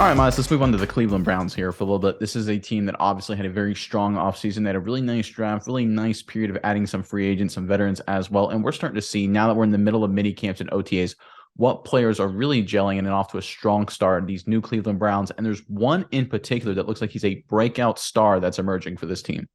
All right, Miles, let's move on to the Cleveland Browns here for a little bit. This is a team that obviously had a very strong offseason. They had a really nice draft, really nice period of adding some free agents, some veterans as well. And we're starting to see, now that we're in the middle of mini camps and OTAs, what players are really gelling and off to a strong start, these new Cleveland Browns. And there's one in particular that looks like he's a breakout star that's emerging for this team.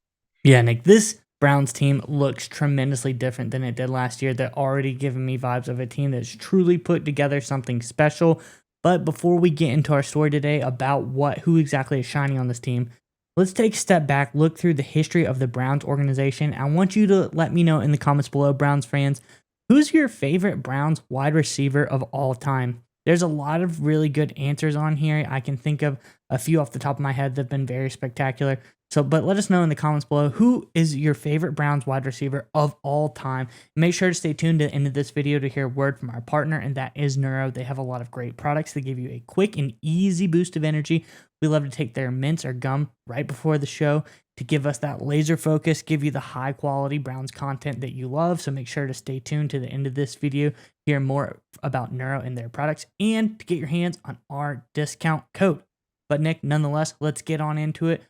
Yeah, Nick, this Browns team looks tremendously different than it did last year. They're already giving me vibes of a team that's truly put together something special. But before we get into our story today about who exactly is shining on this team, let's take a step back, look through the history of the Browns organization. I want you to let me know in the comments below, Browns fans, who's your favorite Browns wide receiver of all time? There's a lot of really good answers on here. I can think of a few off the top of my head that have been very spectacular. But let us know in the comments below, who is your favorite Browns wide receiver of all time? Make sure to stay tuned to the end of this video to hear a word from our partner, and that is Neuro. They have a lot of great products that give you a quick and easy boost of energy. We love to take their mints or gum right before the show to give us that laser focus, give you the high quality Browns content that you love. So make sure to stay tuned to the end of this video, hear more about Neuro and their products, and to get your hands on our discount code. But Nick, nonetheless, let's get on into it.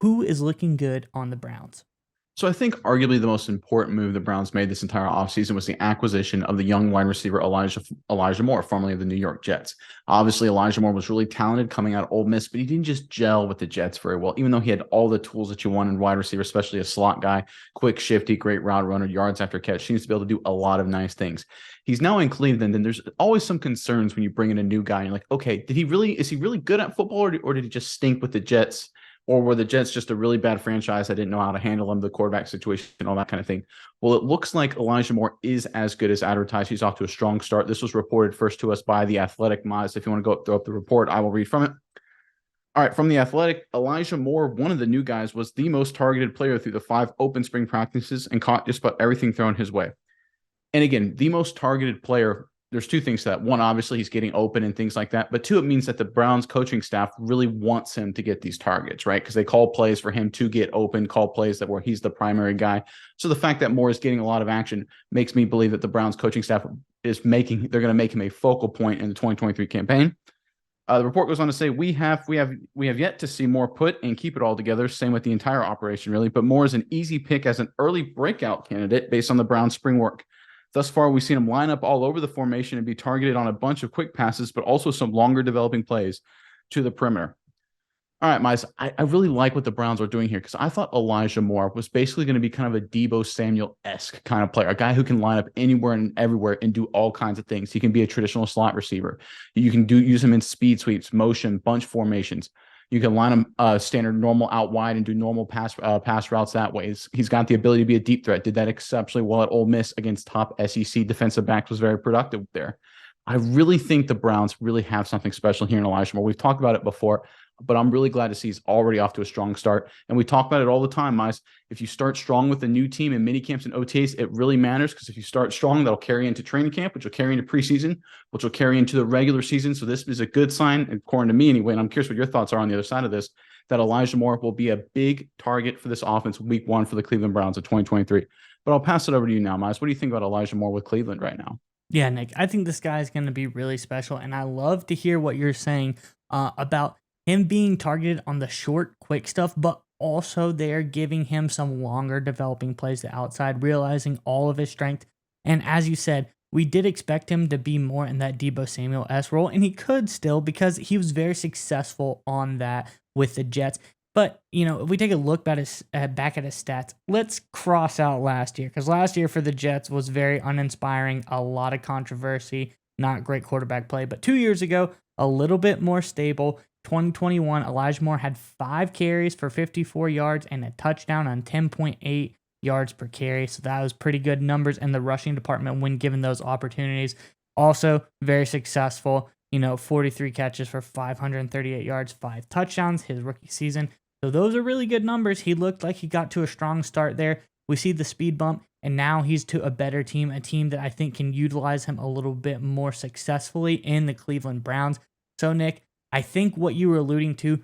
Who is looking good on the Browns? So I think arguably the most important move the Browns made this entire offseason was the acquisition of the young wide receiver Elijah Moore, formerly of the New York Jets. Obviously, Elijah Moore was really talented coming out of Ole Miss, but he didn't just gel with the Jets very well, even though he had all the tools that you want in wide receiver, especially a slot guy, quick, shifty, great route runner, yards after catch. Seems to be able to do a lot of nice things. He's now in Cleveland, and there's always some concerns when you bring in a new guy. And you're like, okay, is he really good at football, or did he just stink with the Jets? Or were the Jets just a really bad franchise? I didn't know how to handle them, the quarterback situation, all that kind of thing. Well, it looks like Elijah Moore is as good as advertised. He's off to a strong start. This was reported first to us by The Athletic. Miles, if you want to go throw up the report, I will read from it. All right, from The Athletic, Elijah Moore, one of the new guys, was the most targeted player through the 5 open spring practices and caught just about everything thrown his way. And again, the most targeted player, there's 2 things to that. One, obviously, he's getting open and things like that. But 2, it means that the Browns coaching staff really wants him to get these targets, right? Because they call plays for him to get open, call plays that where he's the primary guy. So the fact that Moore is getting a lot of action makes me believe that the Browns coaching staff they're going to make him a focal point in the 2023 campaign. The report goes on to say, we have yet to see Moore put and keep it all together. Same with the entire operation, really. But Moore is an easy pick as an early breakout candidate based on the Browns' spring work. Thus far, we've seen him line up all over the formation and be targeted on a bunch of quick passes, but also some longer developing plays to the perimeter. All right, Miles, I really like what the Browns are doing here because I thought Elijah Moore was basically going to be kind of a Deebo Samuel-esque kind of player, a guy who can line up anywhere and everywhere and do all kinds of things. He can be a traditional slot receiver. You can use him in speed sweeps, motion, bunch formations. You can line him standard normal out wide and do normal pass routes that way. He's got the ability to be a deep threat. Did that exceptionally well at Ole Miss against top SEC defensive backs. Was very productive there. I really think the Browns really have something special here in Elijah Moore. We've talked about it before, but I'm really glad to see he's already off to a strong start. And we talk about it all the time, Miles. If you start strong with a new team in mini camps and OTAs, it really matters because if you start strong, that'll carry into training camp, which will carry into preseason, which will carry into the regular season. So this is a good sign, according to me anyway, and I'm curious what your thoughts are on the other side of this, that Elijah Moore will be a big target for this offense week 1 for the Cleveland Browns of 2023. But I'll pass it over to you now, Miles. What do you think about Elijah Moore with Cleveland right now? Yeah, Nick, I think this guy is going to be really special, and I love to hear what you're saying about him being targeted on the short, quick stuff, but also they're giving him some longer developing plays to outside, realizing all of his strength. And as you said, we did expect him to be more in that Deebo Samuel-esque role, and he could still because he was very successful on that with the Jets. But, if we take a look back at his stats, let's cross out last year, because last year for the Jets was very uninspiring, a lot of controversy, not great quarterback play. But 2 years ago, a little bit more stable. 2021, Elijah Moore had 5 carries for 54 yards and a touchdown on 10.8 yards per carry. So that was pretty good numbers in the rushing department when given those opportunities. Also, very successful, 43 catches for 538 yards, 5 touchdowns his rookie season. So those are really good numbers. He looked like he got to a strong start there. We see the speed bump, and now he's to a better team, a team that I think can utilize him a little bit more successfully in the Cleveland Browns. So, Nick, I think what you were alluding to,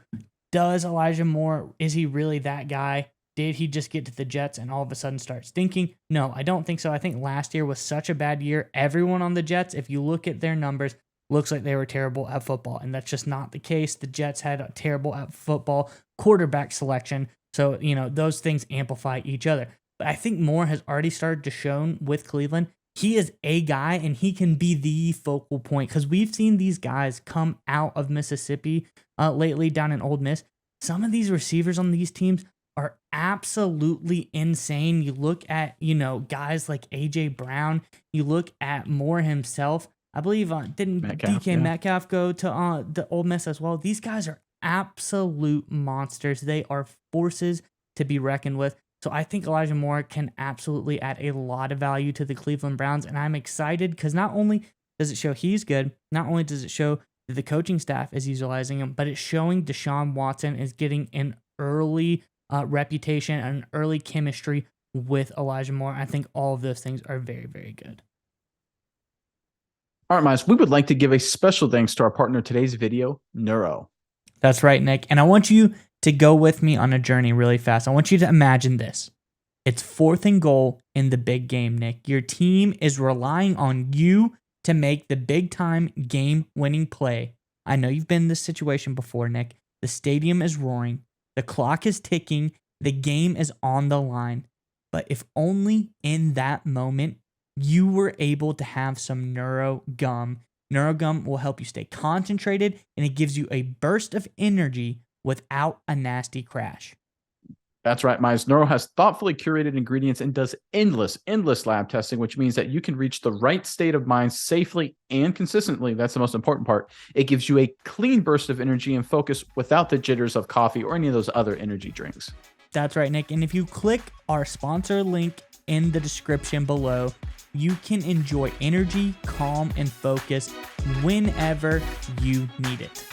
does Elijah Moore, is he really that guy? Did he just get to the Jets and all of a sudden start stinking? No, I don't think so. I think last year was such a bad year. Everyone on the Jets, if you look at their numbers, looks like they were terrible at football. And that's just not the case. The Jets had a terrible at football quarterback selection. So, those things amplify each other. But I think Moore has already started to show with Cleveland. He is a guy and he can be the focal point, because we've seen these guys come out of Mississippi lately down in Ole Miss. Some of these receivers on these teams are absolutely insane. You look at, guys like A.J. Brown. You look at Moore himself. I believe, didn't Metcalf, DK Metcalf go to the Ole Miss as well? These guys are absolute monsters. They are forces to be reckoned with. So I think Elijah Moore can absolutely add a lot of value to the Cleveland Browns, and I'm excited because not only does it show he's good, not only does it show that the coaching staff is utilizing him, but it's showing Deshaun Watson is getting an early reputation, an early chemistry with Elijah Moore. I think all of those things are very, very good. All right, Miles, we would like to give a special thanks to our partner in today's video, Neuro. That's right, Nick. And I want you to go with me on a journey really fast. I want you to imagine this. It's 4th and goal in the big game, Nick. Your team is relying on you to make the big time game-winning play. I know you've been in this situation before, Nick. The stadium is roaring. The clock is ticking. The game is on the line. But if only in that moment you were able to have some Neuro Gum. Neuro Gum will help you stay concentrated, and it gives you a burst of energy without a nasty crash. That's right, Miles. Neuro has thoughtfully curated ingredients and does endless lab testing, which means that you can reach the right state of mind safely and consistently. That's the most important part. It gives you a clean burst of energy and focus without the jitters of coffee or any of those other energy drinks. That's right, Nick. And if you click our sponsor link in the description below, you can enjoy energy, calm, and focus whenever you need it.